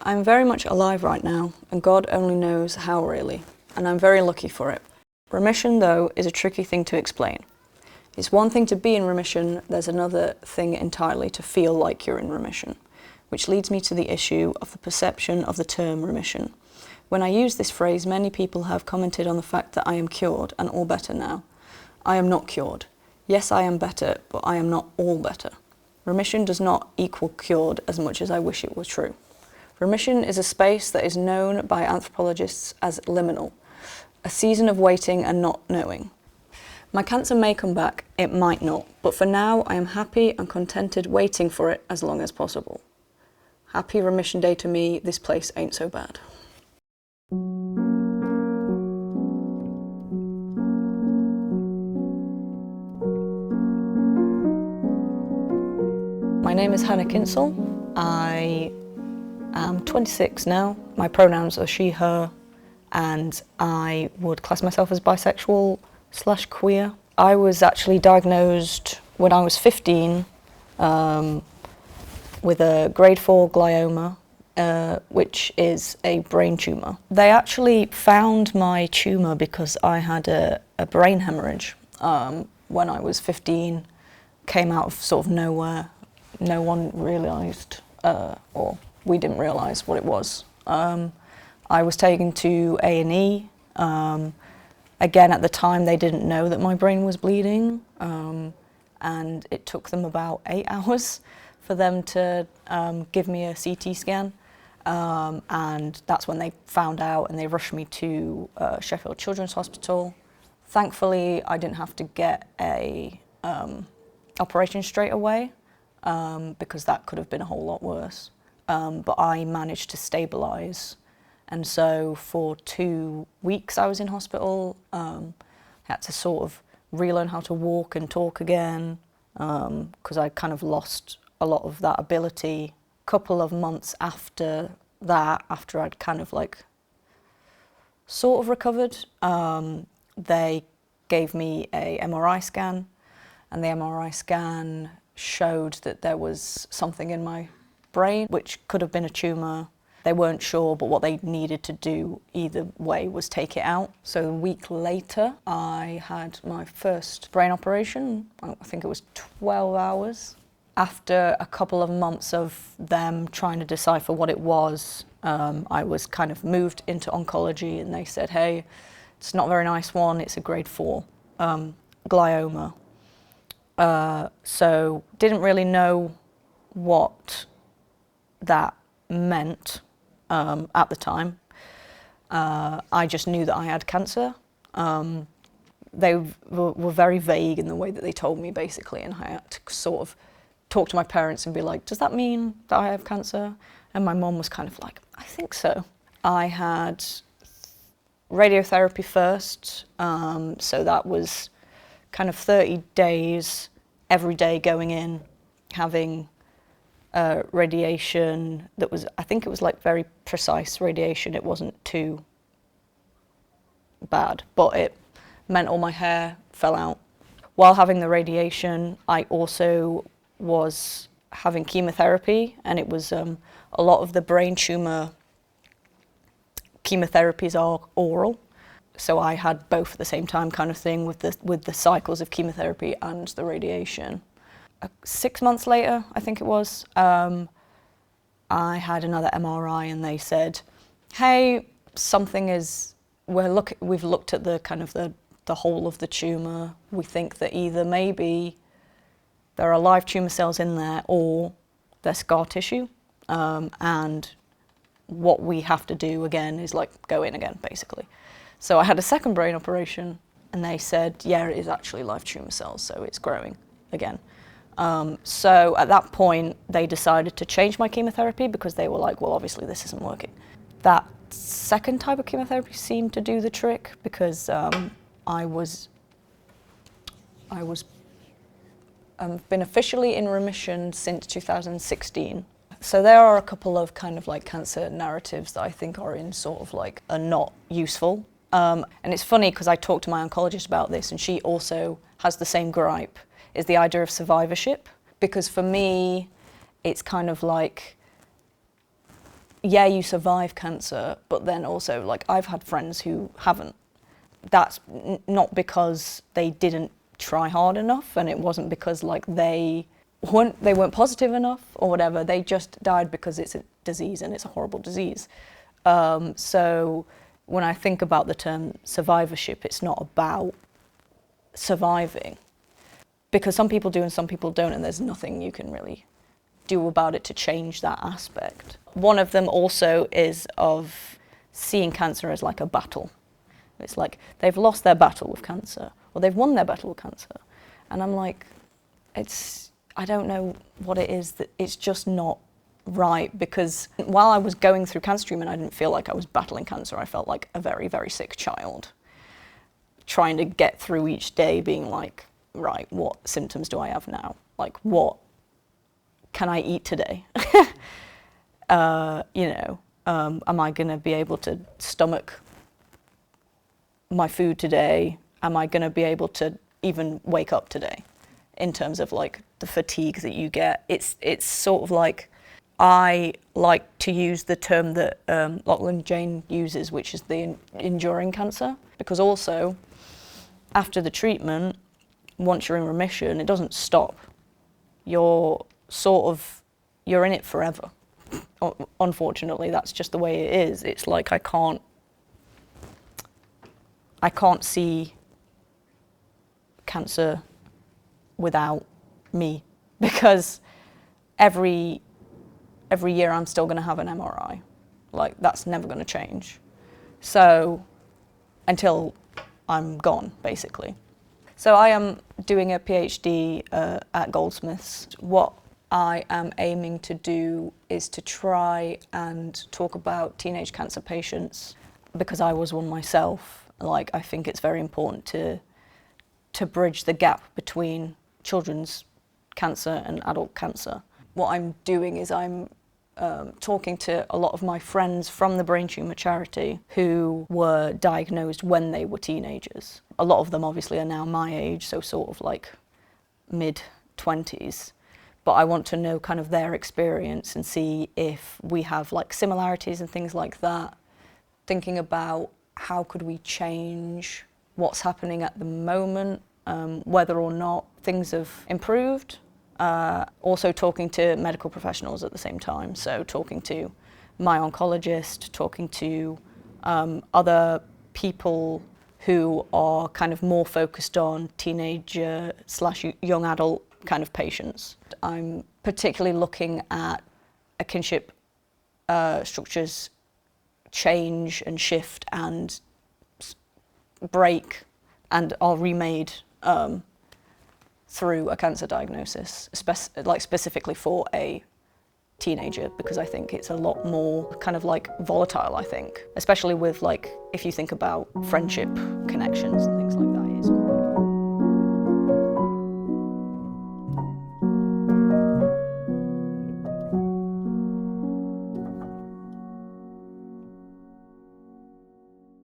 I'm very much alive right now, and God only knows how really, and I'm very lucky for it. Remission, though, is a tricky thing to explain. It's one thing to be in remission, there's another thing entirely to feel like you're in remission, which leads me to the issue of the perception of the term remission. When I use this phrase, many people have commented on the fact that I am cured and all better now. I am not cured. Yes, I am better, but I am not all better. Remission does not equal cured as much as I wish it were true. Remission is a space that is known by anthropologists as liminal, a season of waiting and not knowing. My cancer may come back, it might not, but for now I am happy and contented waiting for it as long as possible. Happy remission day to me, this place ain't so bad. My name is Hannah Kinsell. I am 26 now. My pronouns are she, her, and I would class myself as bisexual/queer. I was actually diagnosed when I was 15 with a grade 4 glioma, which is a brain tumour. They actually found my tumour because I had a brain hemorrhage when I was 15, came out of sort of nowhere. No one realised, or we didn't realise what it was. I was taken to A&E. Again, at the time, they didn't know that my brain was bleeding, and it took them about 8 hours for them to give me a CT scan, and that's when they found out, and they rushed me to Sheffield Children's Hospital. Thankfully, I didn't have to get a operation straight away, because that could have been a whole lot worse. But I managed to stabilise, and so for 2 weeks I was in hospital. I had to sort of relearn how to walk and talk again, because I kind of lost a lot of that ability. A couple of months after that, after I'd kind of like sort of recovered, they gave me a MRI scan, and the MRI scan showed that there was something in my brain which could have been a tumour. They weren't sure, but what they needed to do either way was take it out. So a week later, I had my first brain operation. I think it was 12 hours. After a couple of months of them trying to decipher what it was, I was kind of moved into oncology, and they said, hey, it's not a very nice one, it's a grade 4 glioma. So didn't really know what that meant at the time. I just knew that I had cancer. They were very vague in the way that they told me, basically, and I had to sort of talk to my parents and be like, does that mean that I have cancer? And my mum was kind of like, I think so. I had radiotherapy first, so that was kind of 30 days, every day going in, having radiation that was, I think it was like very precise radiation. It wasn't too bad, but it meant all my hair fell out. While having the radiation, I also was having chemotherapy, and it was a lot of the brain tumour chemotherapies are oral. So I had both at the same time, kind of thing, with the cycles of chemotherapy and the radiation. 6 months later, I think it was, I had another MRI, and they said, hey, something is, we've looked at the kind of the whole of the tumour. We think that either maybe there are live tumour cells in there, or they're scar tissue, and what we have to do again is like go in again, basically. So I had a second brain operation, and they said, yeah, it is actually live tumour cells, so it's growing again. So at that point, they decided to change my chemotherapy, because they were like, well, obviously this isn't working. That second type of chemotherapy seemed to do the trick, because I was been officially in remission since 2016. So there are a couple of kind of like cancer narratives that I think are in sort of like are not useful. And it's funny because I talked to my oncologist about this, and she also has the same gripe, is the idea of survivorship. Because for me, it's kind of like yeah, you survive cancer, but then also, like, I've had friends who haven't. That's not because they didn't try hard enough, and it wasn't because, like, they weren't positive enough or whatever. They just died because it's a disease, and it's a horrible disease. So when I think about the term survivorship, it's not about surviving, because some people do and some people don't, and there's nothing you can really do about it to change that aspect. One of them also is of seeing cancer as like a battle. It's like they've lost their battle with cancer, or they've won their battle with cancer. And I'm like, I don't know what it is, that it's just not right, because while I was going through cancer treatment, I didn't feel like I was battling cancer. I felt like a very, very sick child, trying to get through each day being like, right, what symptoms do I have now? Like, what can I eat today? Am I going to be able to stomach my food today? Am I going to be able to even wake up today? In terms of like the fatigue that you get, it's sort of like, I like to use the term that Lachlan Jane uses, which is the enduring cancer, because also after the treatment, once you're in remission, it doesn't stop. You're in it forever. Unfortunately, that's just the way it is. It's like I can't see cancer without me, because every year I'm still going to have an MRI. Like, that's never going to change. So until I'm gone, basically. So I am doing a PhD at Goldsmiths. What I am aiming to do is to try and talk about teenage cancer patients, because I was one myself. Like, I think it's very important to bridge the gap between children's cancer and adult cancer. What I'm doing is I'm talking to a lot of my friends from the Brain Tumour charity who were diagnosed when they were teenagers. A lot of them obviously are now my age, so sort of like mid-20s. But I want to know kind of their experience and see if we have like similarities and things like that. Thinking about how could we change what's happening at the moment, whether or not things have improved. Also talking to medical professionals at the same time, so talking to my oncologist, talking to other people who are kind of more focused on teenager / young adult kind of patients. I'm particularly looking at a kinship structures change and shift and break and are remade through a cancer diagnosis, specifically for a teenager, because I think it's a lot more kind of like volatile, I think, especially with like, if you think about friendship connections and things like that.